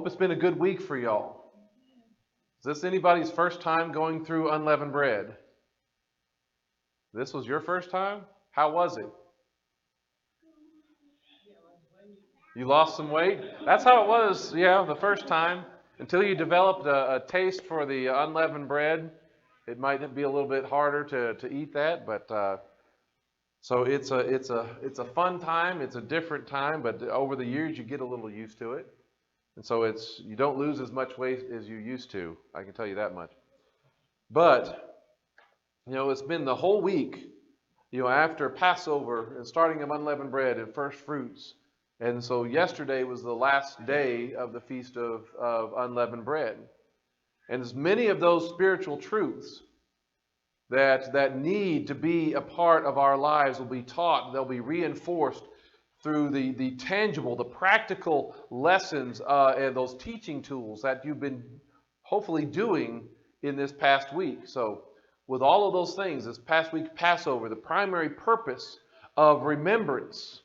hope it's been a good week for y'all. Is this anybody's first time going through unleavened bread? This was your first time? How was it? You lost some weight? That's how it was, yeah, the first time. Until you developed a taste for the unleavened bread, it might be a little bit harder to eat that, but so it's a fun time, it's a different time, but over the years you get a little used to it. And so you don't lose as much weight as you used to, I can tell you that much. But, it's been the whole week, after Passover and starting of unleavened bread and first fruits. And so yesterday was the last day of the Feast of Unleavened Bread. And as many of those spiritual truths that need to be a part of our lives will be taught, they'll be reinforced through the tangible, the practical lessons and those teaching tools that you've been hopefully doing in this past week. So with all of those things, this past week Passover, the primary purpose of remembrance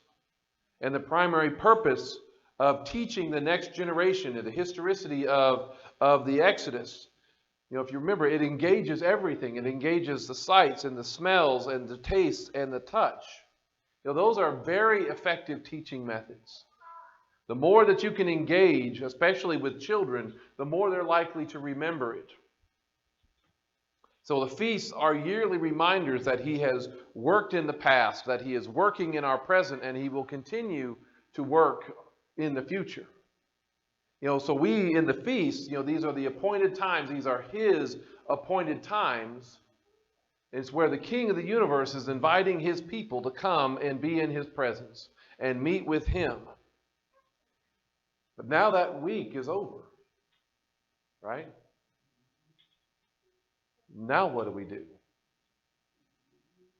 and the primary purpose of teaching the next generation the historicity of the Exodus. If you remember, it engages everything. It engages the sights and the smells and the tastes and the touch. Those are very effective teaching methods. The more that you can engage, especially with children, the more they're likely to remember it. So the feasts are yearly reminders that He has worked in the past, that He is working in our present, and He will continue to work in the future. So we in the feast, these are the appointed times. These are His appointed times. It's where the King of the universe is inviting His people to come and be in His presence and meet with Him. But now that week is over, right? Now what do we do?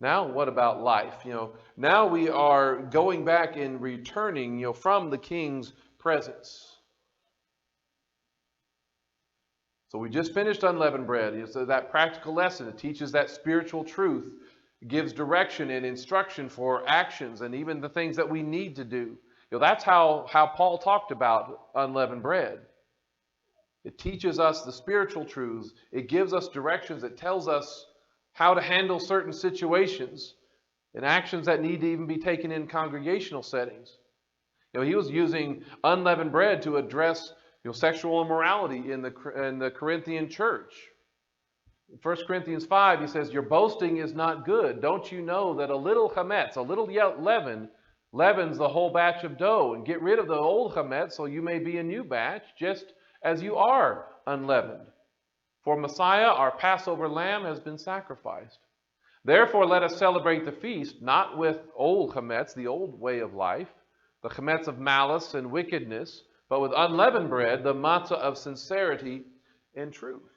Now what about life? Now we are going back and returning, from the King's presence. So we just finished unleavened bread. It's that practical lesson. It teaches that spiritual truth. It gives direction and instruction for actions and even the things that we need to do. That's how Paul talked about unleavened bread. It teaches us the spiritual truths. It gives us directions. It tells us how to handle certain situations and actions that need to even be taken in congregational settings. He was using unleavened bread to address sexual immorality in the Corinthian church. In 1 Corinthians 5, he says, "Your boasting is not good. Don't you know that a little chametz, a little leaven, leavens the whole batch of dough? And get rid of the old chametz so you may be a new batch, just as you are unleavened. For Messiah, our Passover lamb, has been sacrificed. Therefore let us celebrate the feast, not with old chametz, the old way of life, the chametz of malice and wickedness, but with unleavened bread, the matzah of sincerity and truth."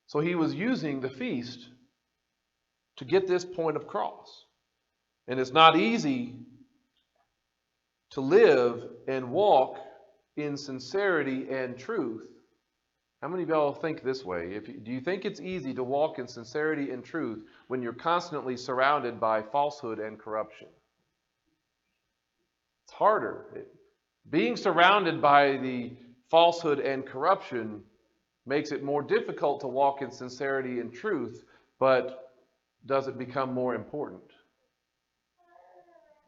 So he was using the feast to get this point across. And it's not easy to live and walk in sincerity and truth. How many of y'all think this way? Do you think it's easy to walk in sincerity and truth when you're constantly surrounded by falsehood and corruption? It's harder. Being surrounded by the falsehood and corruption makes it more difficult to walk in sincerity and truth, but does it become more important?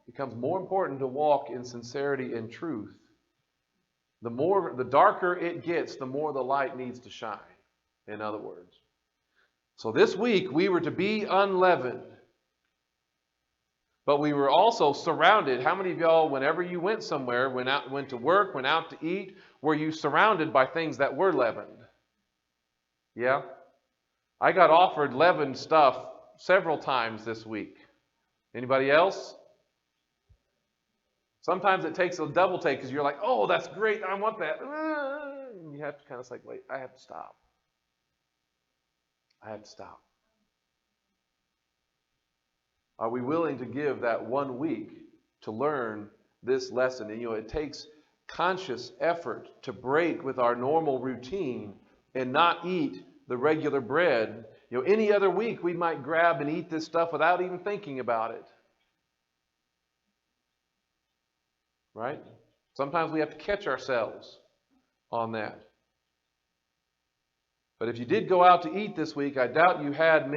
It becomes more important to walk in sincerity and truth. The darker it gets, the more the light needs to shine, in other words. So this week we were to be unleavened. But we were also surrounded. How many of y'all, whenever you went somewhere, went to work, went out to eat, were you surrounded by things that were leavened? Yeah? I got offered leavened stuff several times this week. Anybody else? Sometimes it takes a double take because you're like, "Oh, that's great, I want that." And you have to kind of say, "Wait, I have to stop. I have to stop." Are we willing to give that 1 week to learn this lesson? And it takes conscious effort to break with our normal routine and not eat the regular bread. Any other week we might grab and eat this stuff without even thinking about it. Right? Sometimes we have to catch ourselves on that. But if you did go out to eat this week, I doubt you had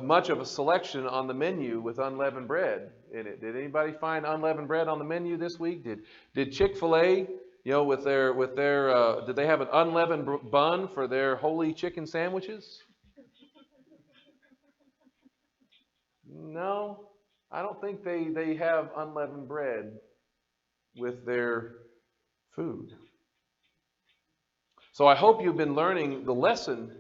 much of a selection on the menu with unleavened bread in it. Did anybody find unleavened bread on the menu this week? Did Chick-fil-A, with their did they have an unleavened bun for their holy chicken sandwiches? No, I don't think they have unleavened bread with their food. So I hope you've been learning the lesson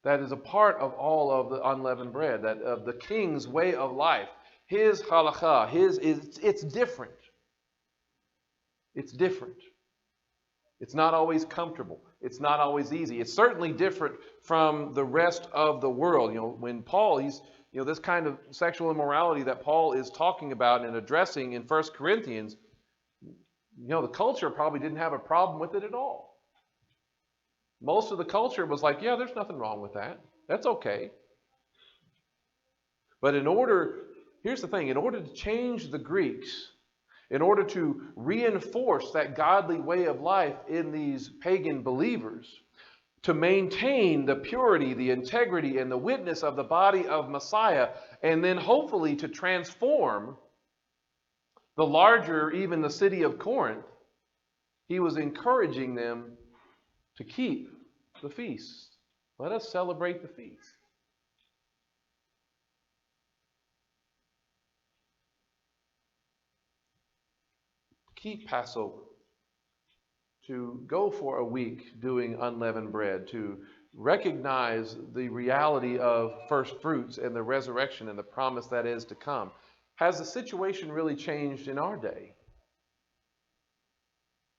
that is a part of all of the unleavened bread, that of the king's way of life. His halakha, it's different. It's different. It's not always comfortable. It's not always easy. It's certainly different from the rest of the world. When Paul, this kind of sexual immorality that Paul is talking about and addressing in 1 Corinthians, the culture probably didn't have a problem with it at all. Most of the culture was like, yeah, there's nothing wrong with that. That's okay. But here's the thing, in order to change the Greeks, in order to reinforce that godly way of life in these pagan believers, to maintain the purity, the integrity, and the witness of the body of Messiah, and then hopefully to transform the larger, even the city of Corinth, he was encouraging them to keep the feast. Let us celebrate the feast. Keep Passover. To go for a week doing unleavened bread, to recognize the reality of first fruits and the resurrection and the promise that is to come. Has the situation really changed in our day?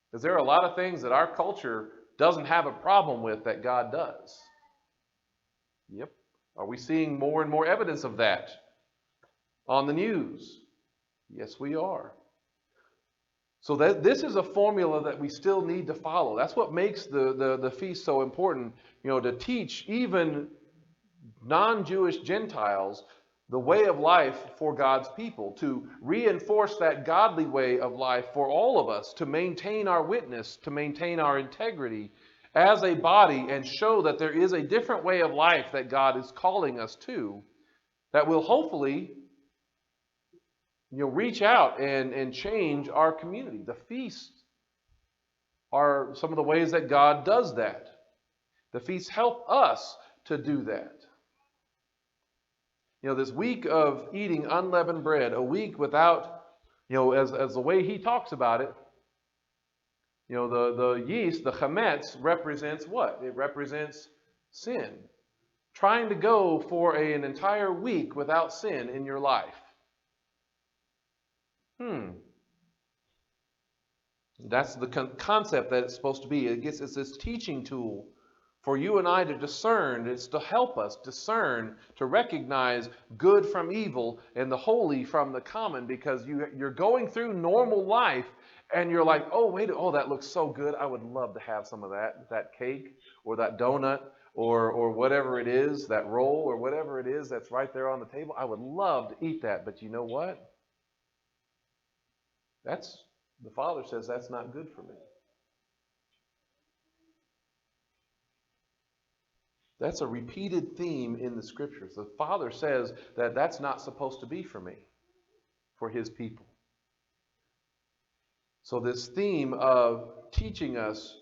Because there are a lot of things that our culture doesn't have a problem with that God does. Yep. Are we seeing more and more evidence of that on the news? Yes, we are. So this is a formula that we still need to follow. That's what makes the feast so important, to teach even non-Jewish Gentiles the way of life for God's people, to reinforce that godly way of life for all of us, to maintain our witness, to maintain our integrity as a body, and show that there is a different way of life that God is calling us to, that will hopefully reach out and change our community. The feasts are some of the ways that God does that. The feasts help us to do that. This week of eating unleavened bread, a week without, as the way he talks about it, the yeast, the chametz, represents what? It represents sin. Trying to go for an entire week without sin in your life. That's the concept that it's supposed to be. It's this teaching tool for you and I to discern. It's to help us discern, to recognize good from evil and the holy from the common, because you're going through normal life and you're like, that looks so good. I would love to have some of that cake or that donut or whatever it is, that roll or whatever it is that's right there on the table. I would love to eat that. But you know what? The Father says that's not good for me. That's a repeated theme in the Scriptures. The Father says that that's not supposed to be for me, for His people. So this theme of teaching us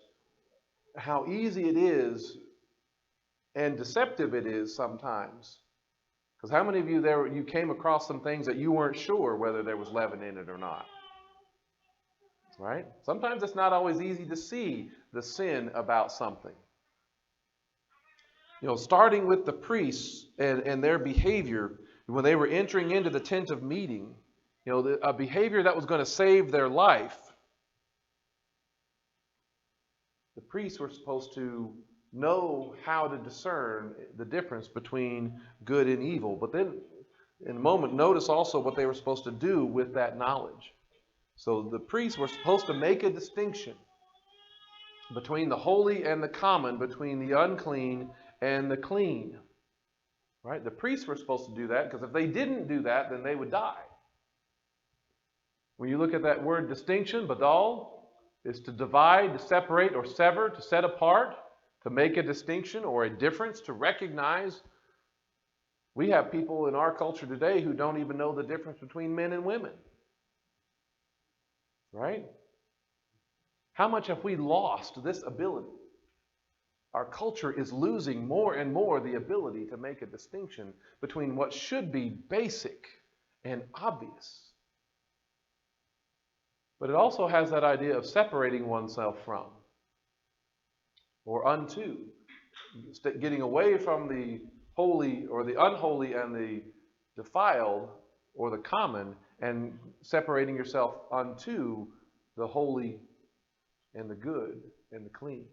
how easy it is and deceptive it is sometimes. Because how many of you came across some things that you weren't sure whether there was leaven in it or not? Right? Sometimes it's not always easy to see the sin about something. Starting with the priests and their behavior when they were entering into the tent of meeting, a behavior that was going to save their life. The priests were supposed to know how to discern the difference between good and evil. But then, in a moment, notice also what they were supposed to do with that knowledge. So the priests were supposed to make a distinction between the holy and the common, between the unclean and the clean. Right? The priests were supposed to do that, because if they didn't do that, then they would die. When you look at that word distinction, badal, is to divide, to separate, or sever, to set apart, to make a distinction or a difference, to recognize. We have people in our culture today who don't even know the difference between men and women. Right? How much have we lost this ability? Our culture is losing more and more the ability to make a distinction between what should be basic and obvious. But it also has that idea of separating oneself from, or unto, getting away from the holy or the unholy and the defiled or the common, and separating yourself unto the holy and the good and the clean.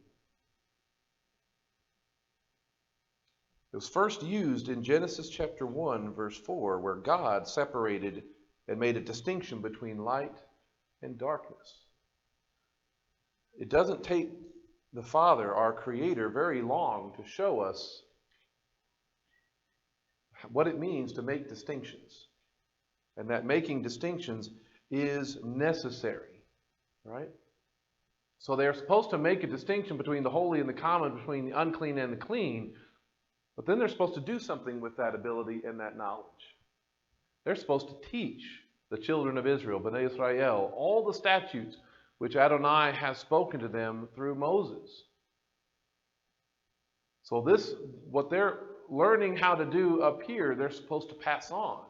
It was first used in Genesis chapter 1, verse 4, where God separated and made a distinction between light and darkness. It doesn't take the Father, our Creator, very long to show us what it means to make distinctions. And that making distinctions is necessary. Right? So they're supposed to make a distinction between the holy and the common, between the unclean and the clean. But then they're supposed to do something with that ability and that knowledge. They're supposed to teach the children of Israel, Bnei Israel, all the statutes which Adonai has spoken to them through Moses. So this, what they're learning how to do up here, they're supposed to pass on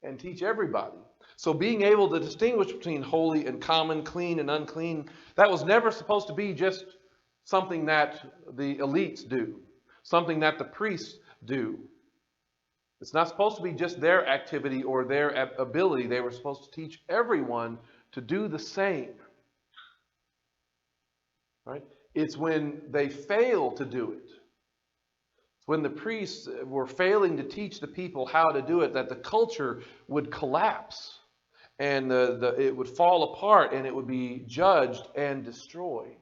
and teach everybody. So being able to distinguish between holy and common, clean and unclean, that was never supposed to be just something that the elites do, something that the priests do. It's not supposed to be just their activity or their ability. They were supposed to teach everyone to do the same. Right? It's when they fail to do it, it's when the priests were failing to teach the people how to do it, that the culture would collapse and it would fall apart and it would be judged and destroyed.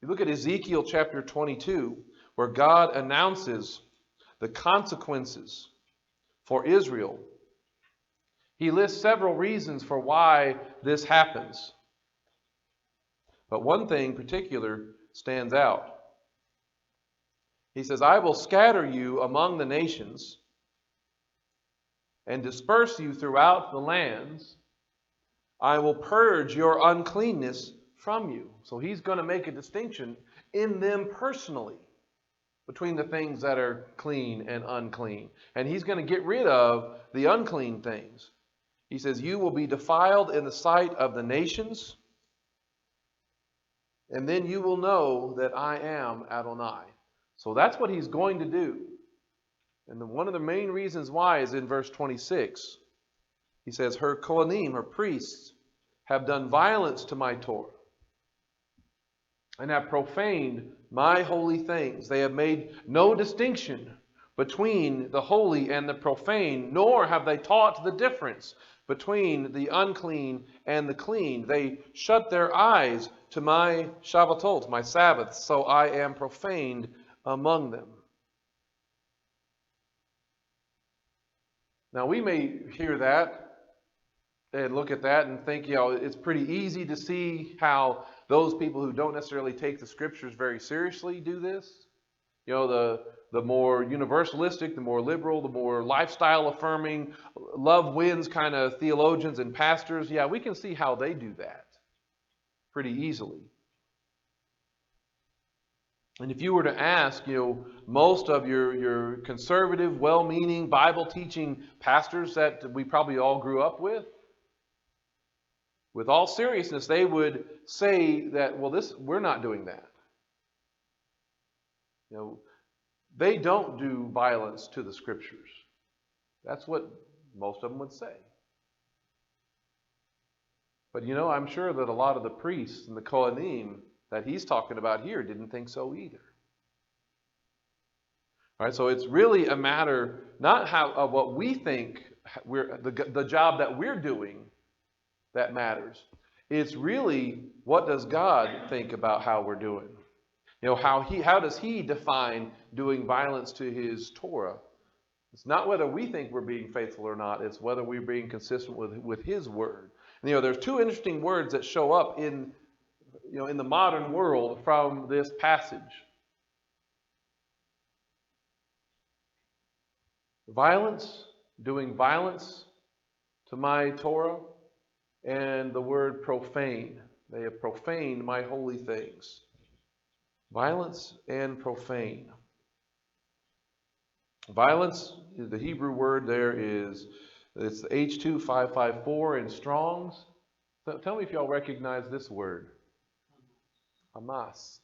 You look at Ezekiel chapter 22, where God announces the consequences for Israel. He lists several reasons for why this happens. But one thing in particular stands out. He says, I will scatter you among the nations and disperse you throughout the lands. I will purge your uncleanness from you. So he's going to make a distinction in them personally between the things that are clean and unclean. And he's going to get rid of the unclean things. He says, you will be defiled in the sight of the nations, and then you will know that I am Adonai. So that's what he's going to do. And one of the main reasons why is in verse 26. He says, her Kohanim, her priests, have done violence to my Torah and have profaned my holy things. They have made no distinction between the holy and the profane, nor have they taught the difference between the unclean and the clean. They shut their eyes to my Shabbatot, my Sabbaths, so I am profaned among them. Now we may hear that and look at that and think, it's pretty easy to see how those people who don't necessarily take the scriptures very seriously do this. The more universalistic, the more liberal, the more lifestyle affirming, love wins kind of theologians and pastors. Yeah, we can see how they do that pretty easily. And if you were to ask, most of your conservative, well-meaning, Bible-teaching pastors that we probably all grew up with all seriousness, they would say that, we're not doing that. They don't do violence to the scriptures. That's what most of them would say. But I'm sure that a lot of the priests and the Kohanim that he's talking about here didn't think so either. All right, so it's really a matter not of what we think the job that we're doing that matters. It's really, what does God think about how we're doing? How does he define doing violence to his Torah It's not whether we think we're being faithful or not. It's whether we're being consistent with His word. And, there's two interesting words that show up in the modern world from this passage. Violence, doing violence to my Torah, and the word profane. They have profaned my holy things. Violence and profane. Violence, the Hebrew word there it's the H2554 in Strong's. So tell me if y'all recognize this word. Hamas.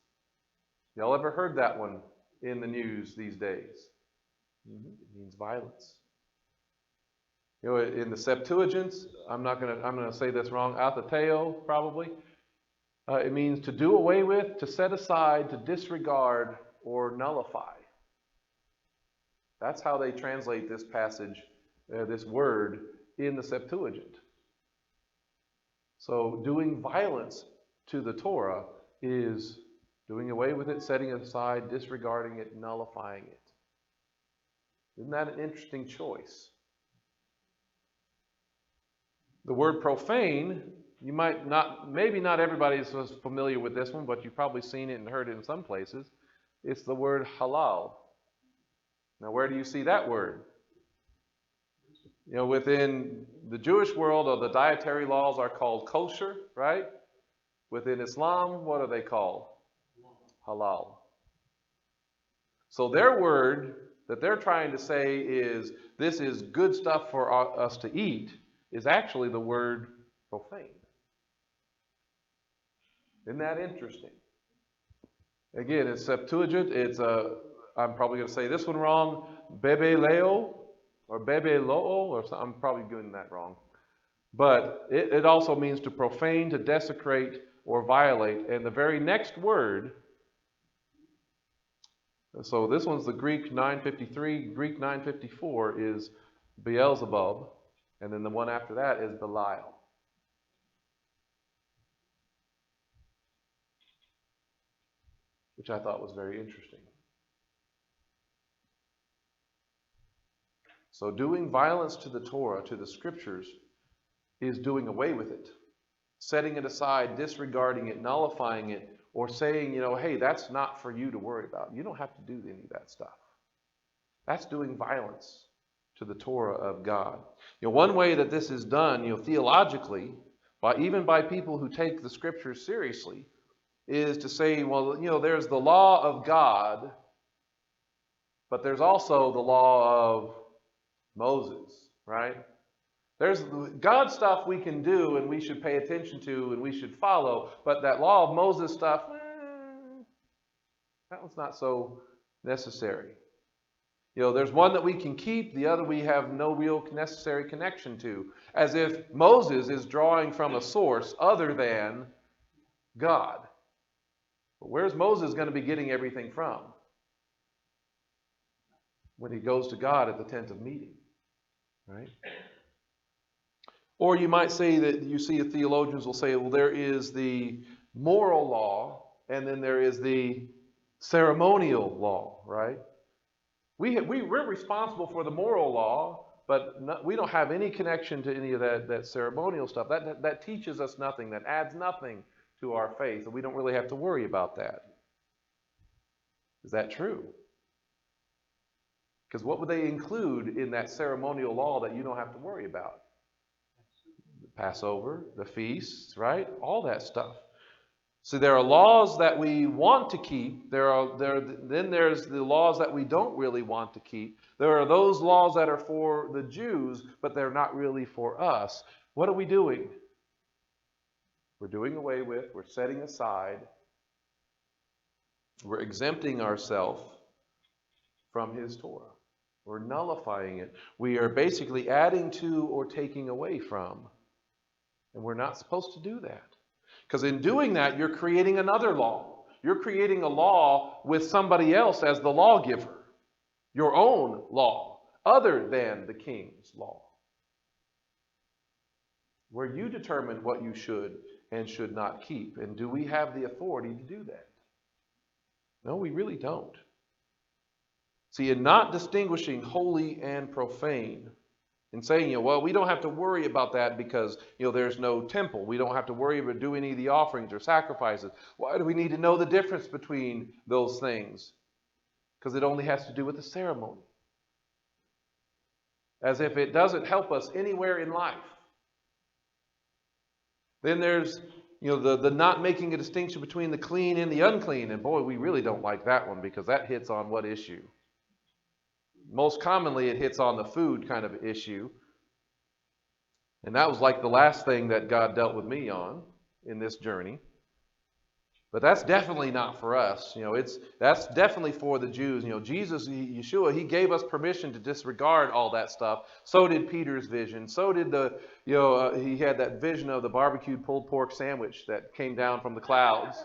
Y'all ever heard that one in the news these days? It means violence. In the Septuagint, I'm gonna say this wrong, athateo probably. It means to do away with, to set aside, to disregard, or nullify. That's how they translate this passage, this word, in the Septuagint. So doing violence to the Torah is doing away with it, setting it aside, disregarding it, nullifying it. Isn't that an interesting choice? The word profane, you might not, maybe not everybody is familiar with this one, but you've probably seen it and heard it in some places. It's the word halal. Now, where do you see that word? Within the Jewish world, the dietary laws are called kosher, right? Within Islam, what are they called? Halal. So their word that they're trying to say is, this is good stuff for us to eat, is actually the word profane. Isn't that interesting? Again, it's Septuagint. I'm probably going to say this one wrong, bebeleo or bebeloo, or I'm probably doing that wrong. But it also means to profane, to desecrate, or violate. And the very next word, so this one's the Greek 953, Greek 954 is Beelzebub, and then the one after that is Belial. Which I thought was very interesting. So doing violence to the Torah, to the scriptures, is doing away with it. Setting it aside, disregarding it, nullifying it, or saying, hey, that's not for you to worry about. You don't have to do any of that stuff. That's doing violence to the Torah of God. One way that this is done, theologically, even by people who take the scriptures seriously, is to say, well, there's the law of God, but there's also the law of Moses, right? There's God stuff we can do and we should pay attention to and we should follow, but that law of Moses stuff, that one's not so necessary. There's one that we can keep, the other we have no real necessary connection to, as if Moses is drawing from a source other than God. But where's Moses going to be getting everything from? When he goes to God at the tent of meeting, right? Or you might say that you see theologians will say, well, there is the moral law and then there is the ceremonial law, right? We're responsible for the moral law, but we don't have any connection to any of that ceremonial stuff. That teaches us nothing. That adds nothing to our faith, and we don't really have to worry about that. Is that true? Because what would they include in that ceremonial law that you don't have to worry about? The Passover, the feasts, right? All that stuff. So there are laws that we want to keep. Then there's the laws that we don't really want to keep. There are those laws that are for the Jews, but they're not really for us. What are we doing? We're doing away with, we're setting aside, we're exempting ourselves from His Torah. We're nullifying it. We are basically adding to or taking away from. And we're not supposed to do that. Because in doing that, you're creating another law. You're creating a law with somebody else as the lawgiver. Your own law, other than the king's law. Where you determine what you should and should not keep. And do we have the authority to do that? No, we really don't. See, in not distinguishing holy and profane, and saying, well, we don't have to worry about that because, there's no temple. We don't have to worry about doing any of the offerings or sacrifices. Why do we need to know the difference between those things? Because it only has to do with the ceremony. As if it doesn't help us anywhere in life. Then there's, the not making a distinction between the clean and the unclean. And boy, we really don't like that one because that hits on what issue? Most commonly, it hits on the food kind of issue. And that was like the last thing that God dealt with me on in this journey. But that's definitely not for us. That's definitely for the Jews. Jesus, Yeshua, he gave us permission to disregard all that stuff. So did Peter's vision. So did he had that vision of the barbecued pulled pork sandwich that came down from the clouds.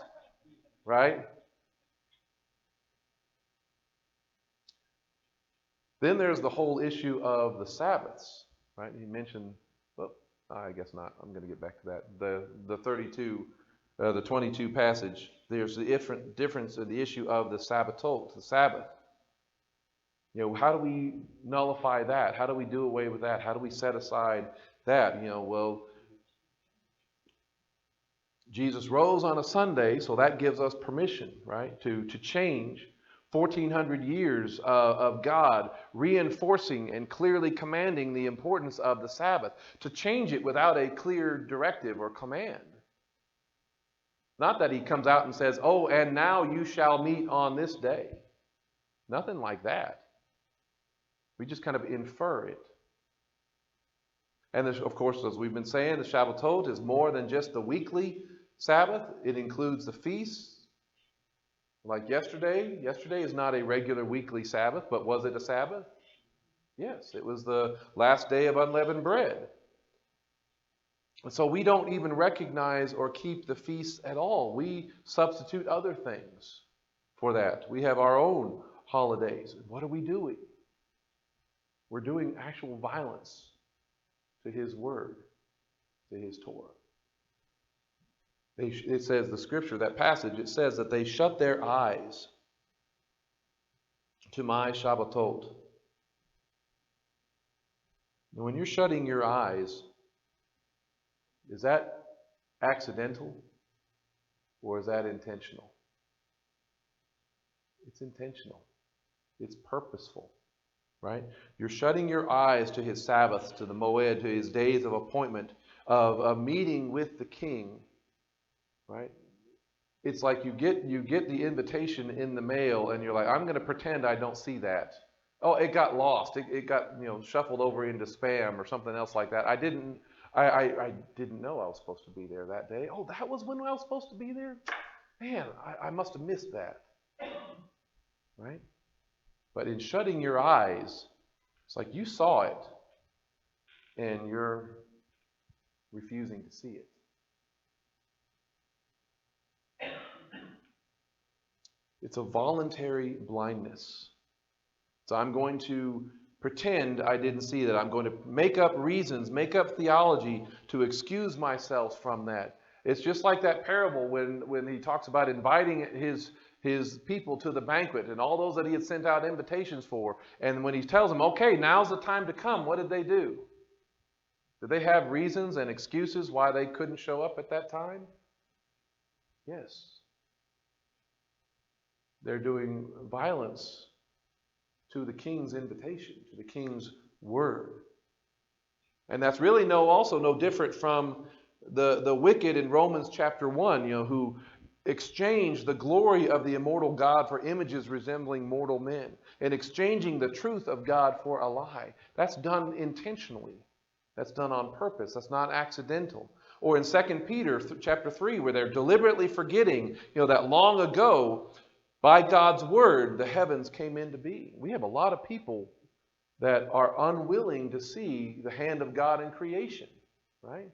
Right? Then there's the whole issue of the Sabbaths. Right? He mentioned, well, I guess not. I'm going to get back to that. The 22 passage, there's the difference in the issue of the Sabbatot, the Sabbath. How do we nullify that? How do we do away with that? How do we set aside that? Jesus rose on a Sunday, so that gives us permission, right, to change 1,400 years of God reinforcing and clearly commanding the importance of the Sabbath, to change it without a clear directive or command. Not that he comes out and says, oh, and now you shall meet on this day. Nothing like that. We just kind of infer it. And of course, as we've been saying, the Shabbatot is more than just the weekly Sabbath. It includes the feasts. Like yesterday. Yesterday is not a regular weekly Sabbath, but was it a Sabbath? Yes, it was the last day of unleavened bread. And so we don't even recognize or keep the feasts at all. We substitute other things for that. We have our own holidays. And what are we doing? We're doing actual violence to His Word, to His Torah. It says, the scripture, that passage, it says that they shut their eyes to my Shabbatot. Now, when you're shutting your eyes, is that accidental or is that intentional? It's intentional. It's purposeful, right? You're shutting your eyes to His Sabbaths, to the Moed, to His days of appointment, of a meeting with the King, right? It's like you get the invitation in the mail and you're like, I'm going to pretend I don't see that. Oh, it got lost. It got shuffled over into spam or something else like that. I didn't know I was supposed to be there that day. Oh, that was when I was supposed to be there? Man, I must have missed that. Right? But in shutting your eyes, it's like you saw it and you're refusing to see it. It's a voluntary blindness. So I'm going to pretend I didn't see that. I'm going to make up reasons, make up theology to excuse myself from that. It's just like that parable when he talks about inviting his people to the banquet and all those that he had sent out invitations for. And when he tells them, okay, now's the time to come, what did they do? Did they have reasons and excuses why they couldn't show up at that time? Yes. They're doing violence to the king's invitation, to the king's word. And that's really also no different from the wicked in Romans chapter 1, who exchanged the glory of the immortal God for images resembling mortal men, and exchanging the truth of God for a lie. That's done intentionally. That's done on purpose. That's not accidental. Or in 2 Peter chapter 3, where they're deliberately forgetting, that long ago, by God's word, the heavens came into being. We have a lot of people that are unwilling to see the hand of God in creation, right?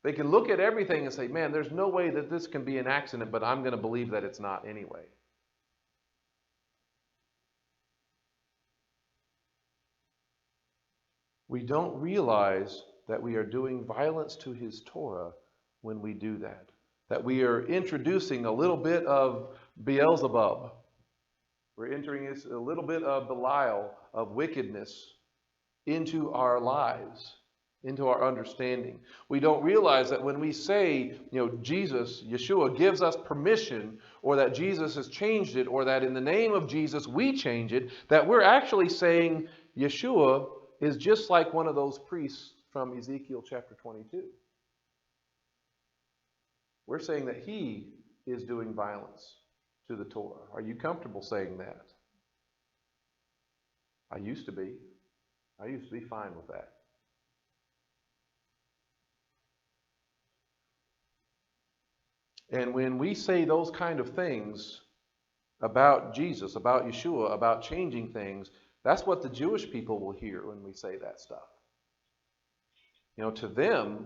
They can look at everything and say, man, there's no way that this can be an accident, but I'm going to believe that it's not anyway. We don't realize that we are doing violence to His Torah when we do that. That we are introducing a little bit of Beelzebub We're entering a little bit of Belial, of wickedness, into our lives, into our understanding. We don't realize that when we say, Jesus, Yeshua, gives us permission, or that Jesus has changed it, or that in the name of Jesus we change it, that we're actually saying Yeshua is just like one of those priests from Ezekiel chapter 22. We're saying that he is doing violence to the Torah. Are you comfortable saying that? I used to be. I used to be fine with that. And when we say those kind of things about Jesus, about Yeshua, about changing things, that's what the Jewish people will hear when we say that stuff. To them,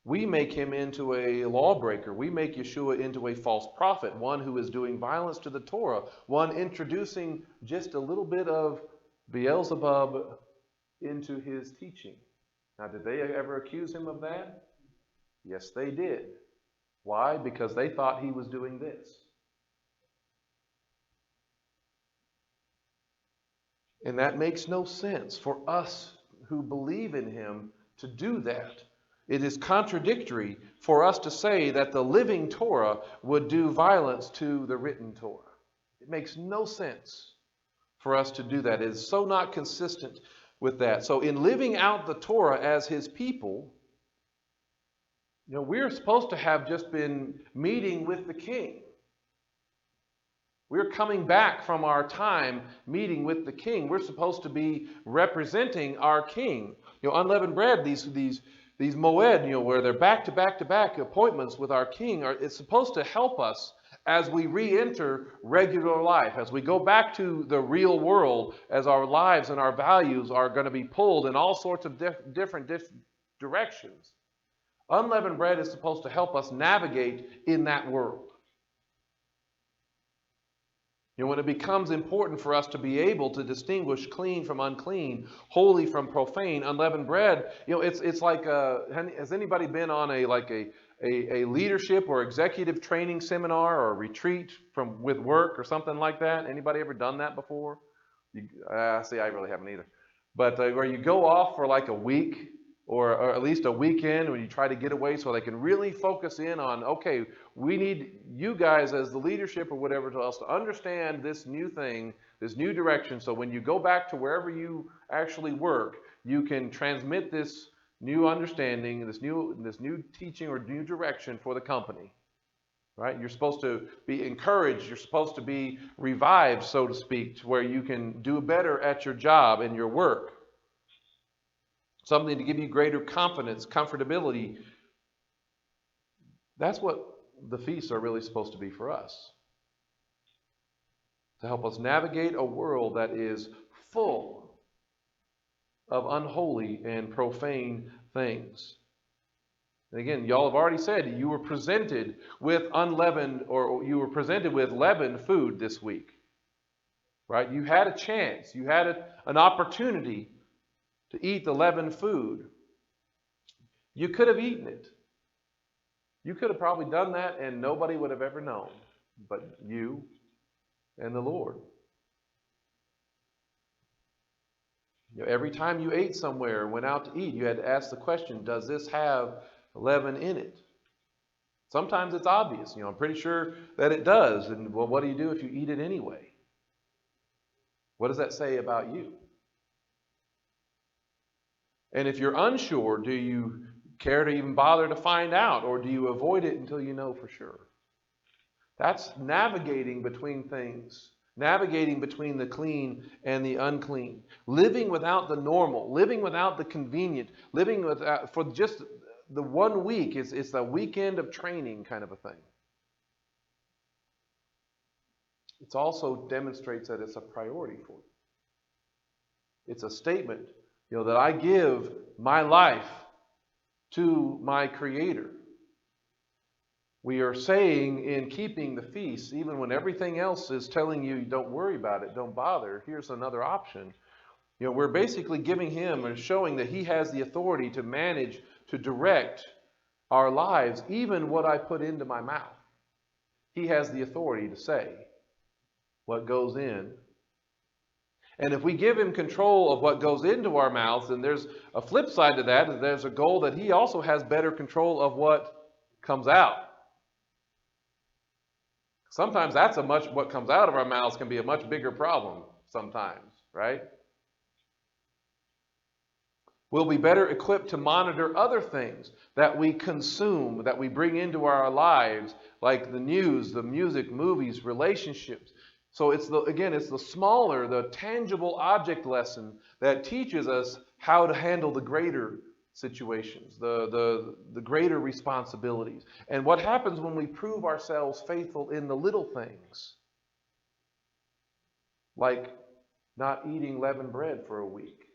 we make him into a lawbreaker. We make Yeshua into a false prophet, one who is doing violence to the Torah, one introducing just a little bit of Beelzebub into his teaching. Now, did they ever accuse him of that? Yes, they did. Why? Because they thought he was doing this. And that makes no sense for us who believe in him to do that. It is contradictory for us to say that the living Torah would do violence to the written Torah. It makes no sense for us to do that. It is so not consistent with that. So in living out the Torah as his people, we're supposed to have just been meeting with the king. We're coming back from our time meeting with the king. We're supposed to be representing our king. Unleavened bread, these moed, where they're back-to-back appointments with our king, it's supposed to help us as we re-enter regular life, as we go back to the real world, as our lives and our values are going to be pulled in all sorts of different directions. Unleavened bread is supposed to help us navigate in that world. When it becomes important for us to be able to distinguish clean from unclean, holy from profane, unleavened bread, it's like, has anybody been on a leadership or executive training seminar or retreat with work or something like that? Anybody ever done that before? See, I really haven't either. But where you go off for like a week or at least a weekend when you try to get away so they can really focus in on, okay, we need you guys as the leadership or whatever else to understand this new thing, this new direction, so when you go back to wherever you actually work, you can transmit this new understanding, this new teaching or new direction for the company. Right? You're supposed to be encouraged. You're supposed to be revived, so to speak, to where you can do better at your job and your work. Something to give you greater confidence, comfortability. That's what the feasts are really supposed to be for us. To help us navigate a world that is full of unholy and profane things. And again, y'all have already said you were presented with unleavened, or you were presented with leavened food this week. Right? You had a chance. You had an opportunity to eat the leavened food. You could have eaten it. You could have probably done that and nobody would have ever known but you and the Lord. Every time you ate somewhere, went out to eat, you had to ask the question, does this have leaven in it? Sometimes it's obvious. I'm pretty sure that it does. And well, what do you do if you eat it anyway? What does that say about you? And if you're unsure, do you care to even bother to find out, or do you avoid it until you know for sure? That's navigating between things, navigating between the clean and the unclean, living without the normal, living without the convenient, living without, for just the 1 week. It's a weekend of training kind of a thing. It also demonstrates that it's a priority for you. It's a statement, that I give my life to my Creator. We are saying in keeping the feast, even when everything else is telling you don't worry about it, don't bother, here's another option. We're basically giving Him and showing that He has the authority to manage, to direct our lives, even what I put into my mouth. He has the authority to say what goes in And if we give him control of what goes into our mouths, then there's a flip side to that. There's a goal that he also has better control of what comes out. Sometimes what comes out of our mouths can be a much bigger problem sometimes, right? We'll be better equipped to monitor other things that we consume, that we bring into our lives, like the news, the music, movies, relationships. So it's the smaller, the tangible object lesson that teaches us how to handle the greater situations, the greater responsibilities. And what happens when we prove ourselves faithful in the little things, like not eating leavened bread for a week?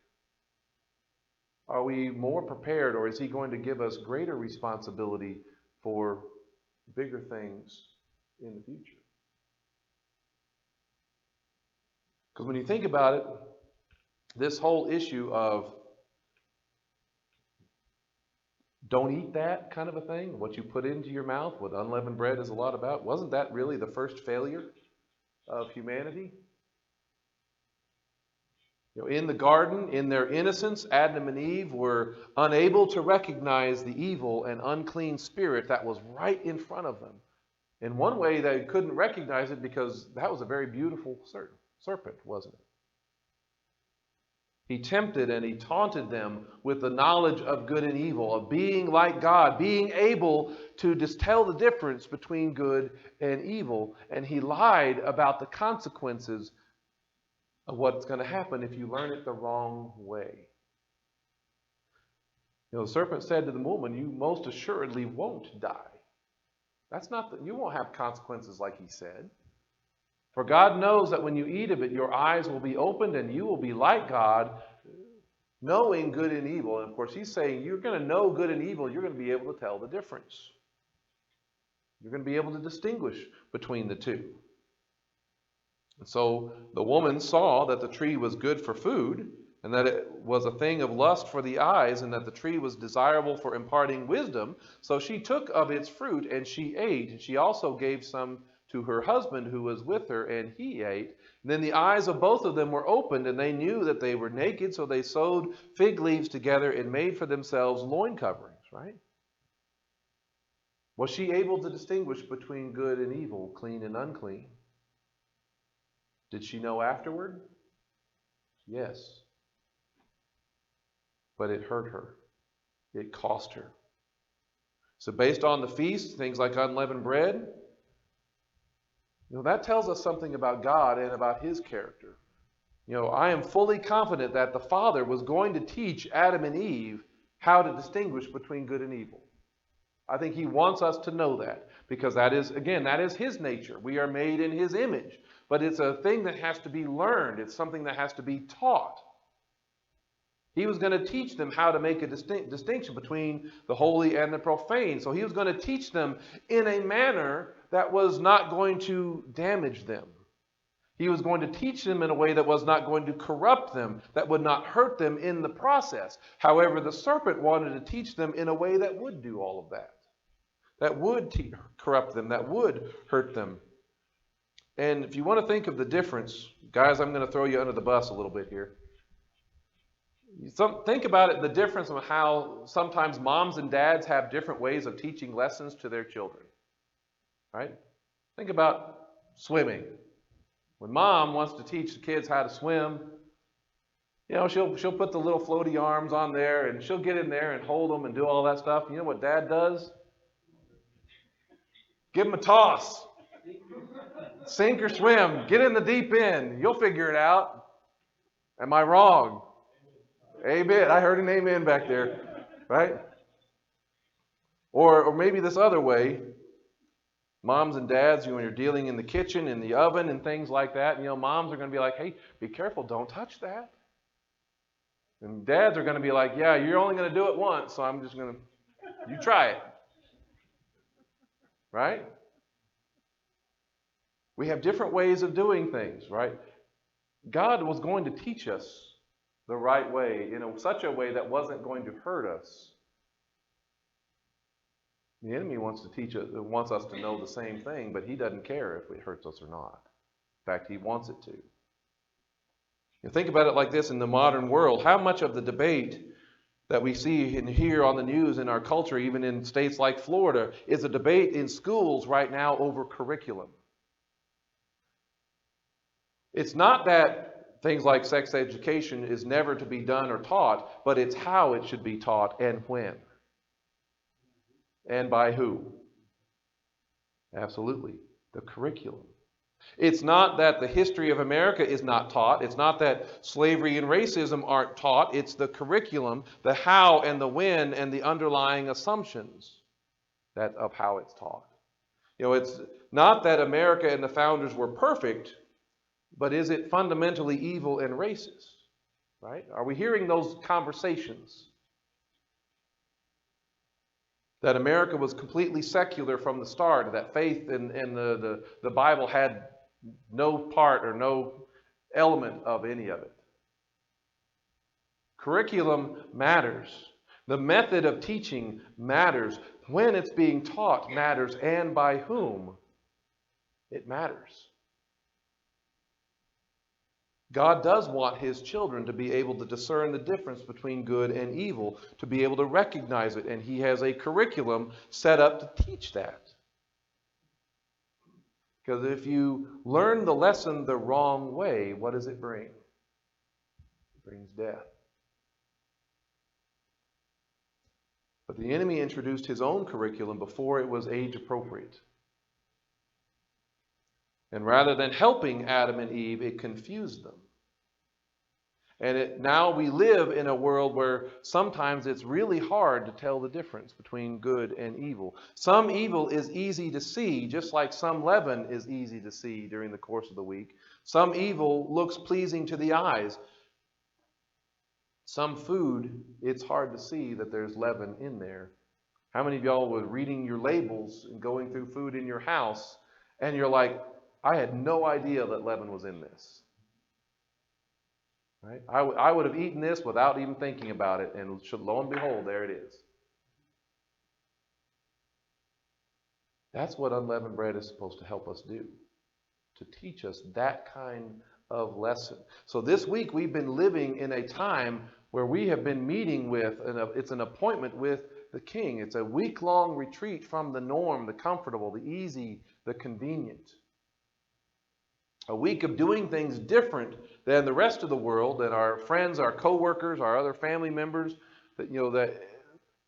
Are we more prepared, or is he going to give us greater responsibility for bigger things in the future? Because when you think about it, this whole issue of don't eat that kind of a thing, what you put into your mouth, what unleavened bread is a lot about, wasn't that really the first failure of humanity? In the garden, in their innocence, Adam and Eve were unable to recognize the evil and unclean spirit that was right in front of them. In one way, they couldn't recognize it because that was a very beautiful serpent, wasn't it? He tempted and he taunted them with the knowledge of good and evil, of being like God, being able to just tell the difference between good and evil. And he lied about the consequences of what's going to happen if you learn it the wrong way. The serpent said to the woman, "You most assuredly won't die." You won't have consequences like he said. For God knows that when you eat of it, your eyes will be opened and you will be like God, knowing good and evil. And of course, he's saying you're going to know good and evil. You're going to be able to tell the difference. You're going to be able to distinguish between the two. And so the woman saw that the tree was good for food, and that it was a thing of lust for the eyes, and that the tree was desirable for imparting wisdom. So she took of its fruit, and she ate. And she also gave some to her husband who was with her, and he ate. And then the eyes of both of them were opened, and they knew that they were naked, so they sewed fig leaves together and made for themselves loin coverings, right? Was she able to distinguish between good and evil, clean and unclean? Did she know afterward? Yes. But it hurt her. It cost her. So based on the feast, things like unleavened bread, that tells us something about God and about his character. I am fully confident that the Father was going to teach Adam and Eve how to distinguish between good and evil. I think he wants us to know that, because that is his nature. We are made in his image. But it's a thing that has to be learned. It's something that has to be taught. He was going to teach them how to make a distinction between the holy and the profane. So he was going to teach them in a manner that was not going to damage them. He was going to teach them in a way that was not going to corrupt them, that would not hurt them in the process. However, the serpent wanted to teach them in a way that would do all of that would corrupt them, that would hurt them. And if you want to think of the difference, guys, I'm going to throw you under the bus a little bit here. Think about it, the difference of how sometimes moms and dads have different ways of teaching lessons to their children. Right? Think about swimming. When mom wants to teach the kids how to swim, she'll put the little floaty arms on there and she'll get in there and hold them and do all that stuff. You know what dad does? Give them a toss. Sink or swim. Get in the deep end. You'll figure it out. Am I wrong? Amen. I heard an amen back there. Right? Or maybe this other way. Moms and dads, when you're dealing in the kitchen, in the oven, and things like that, moms are going to be like, "Hey, be careful. Don't touch that." And dads are going to be like, "Yeah, you're only going to do it once, so I'm just going to, you try it." Right? We have different ways of doing things, right? God was going to teach us the right way in such a way that wasn't going to hurt us. The enemy wants us to know the same thing, but he doesn't care if it hurts us or not. In fact, he wants it to. You think about it like this in the modern world. How much of the debate that we see and hear on the news in our culture, even in states like Florida, is a debate in schools right now over curriculum? It's not that things like sex education is never to be done or taught, but it's how it should be taught and when. And by who? Absolutely. The curriculum. It's not that the history of America is not taught. It's not that slavery and racism aren't taught. It's the curriculum, the how and the when and the underlying assumptions of how it's taught. It's not that America and the founders were perfect, but is it fundamentally evil and racist? Right? Are we hearing those conversations? That America was completely secular from the start, that faith in the Bible had no part or no element of any of it. Curriculum matters. The method of teaching matters. When it's being taught matters, and by whom it matters. God does want His children to be able to discern the difference between good and evil, to be able to recognize it, and He has a curriculum set up to teach that. Because if you learn the lesson the wrong way, what does it bring? It brings death. But the enemy introduced his own curriculum before it was age appropriate. And rather than helping Adam and Eve, it confused them. And now we live in a world where sometimes it's really hard to tell the difference between good and evil. Some evil is easy to see, just like some leaven is easy to see during the course of the week. Some evil looks pleasing to the eyes. Some food, it's hard to see that there's leaven in there. How many of y'all were reading your labels and going through food in your house, and you're like, I had no idea that leaven was in this? Right? I would have eaten this without even thinking about it, and lo and behold, there it is. That's what unleavened bread is supposed to help us do, to teach us that kind of lesson. So this week we've been living in a time where we have been meeting with, it's an appointment with the King. It's a week-long retreat from the norm, the comfortable, the easy, the convenient. A week of doing things different than the rest of the world, that our friends, our co-workers, our other family members, that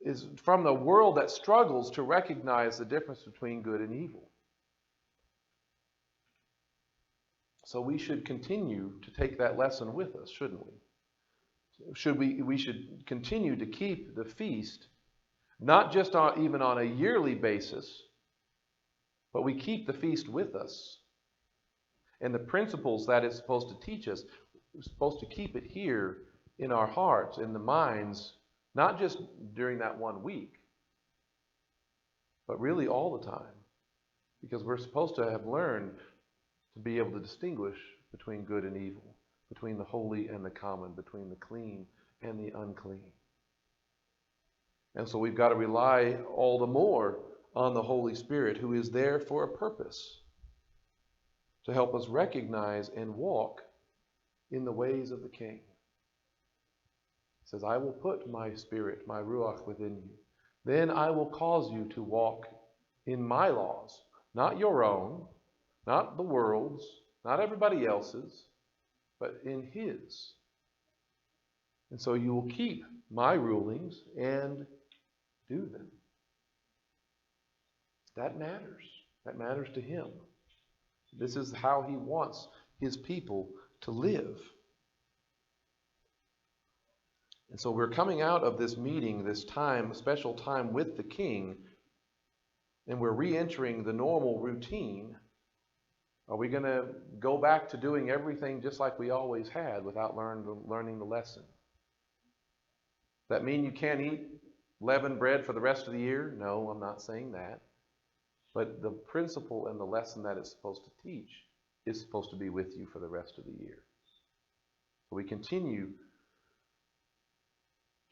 is from the world that struggles to recognize the difference between good and evil. So we should continue to take that lesson with us, shouldn't we? We should continue to keep the feast, not just even on a yearly basis, but we keep the feast with us. And the principles that it's supposed to teach us, we're supposed to keep it here in our hearts, in the minds, not just during that 1 week, but really all the time. Because we're supposed to have learned to be able to distinguish between good and evil, between the holy and the common, between the clean and the unclean. And so we've got to rely all the more on the Holy Spirit, who is there for a purpose, to help us recognize and walk in the ways of the King. He says, I will put my spirit, my ruach within you. Then I will cause you to walk in my laws, not your own, not the world's, not everybody else's, but in His. And so you will keep my rulings and do them. That matters. That matters to Him. This is how He wants His people to live. And so we're coming out of this meeting, this time, special time with the King, and we're re-entering the normal routine. Are we going to go back to doing everything just like we always had without learning the lesson? Does that mean you can't eat leavened bread for the rest of the year? No, I'm not saying that. But the principle and the lesson that it's supposed to teach is supposed to be with you for the rest of the year. So we continue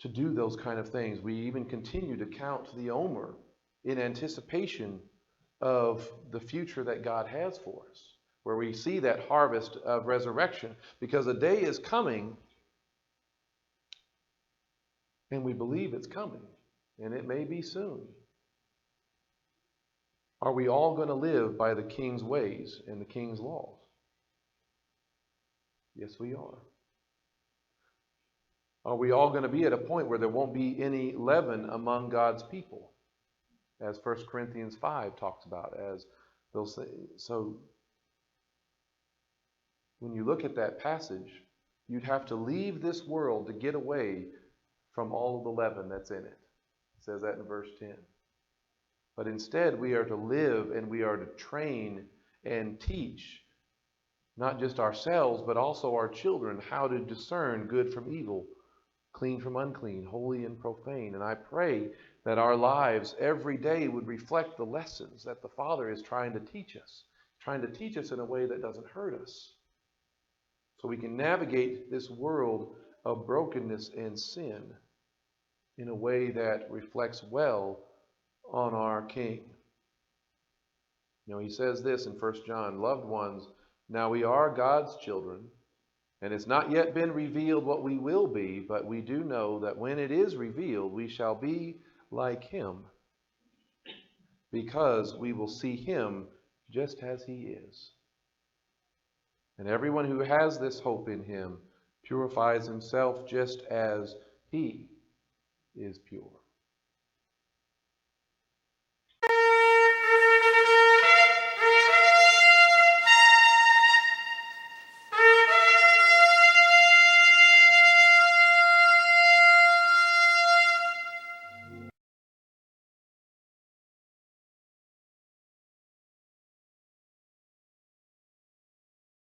to do those kind of things. We even continue to count the Omer in anticipation of the future that God has for us. where we see that harvest of resurrection, because a day is coming, and we believe it's coming, and it may be soon. Are we all going to live by the King's ways and the King's laws? Yes, we are. Are we all going to be at a point where there won't be any leaven among God's people? As 1 Corinthians 5 talks about, as those things. So when you look at that passage, you'd have to leave this world to get away from all of the leaven that's in it. It says that in verse 10. But instead, we are to live and we are to train and teach not just ourselves, but also our children how to discern good from evil, clean from unclean, holy and profane. And I pray that our lives every day would reflect the lessons that the Father is trying to teach us in a way that doesn't hurt us, so we can navigate this world of brokenness and sin in a way that reflects well on our King. He says this in 1 John, "Loved ones, now we are God's children, and it's not yet been revealed what we will be, but we do know that when it is revealed, we shall be like him, because we will see him just as he is. And everyone who has this hope in him purifies himself just as he is pure."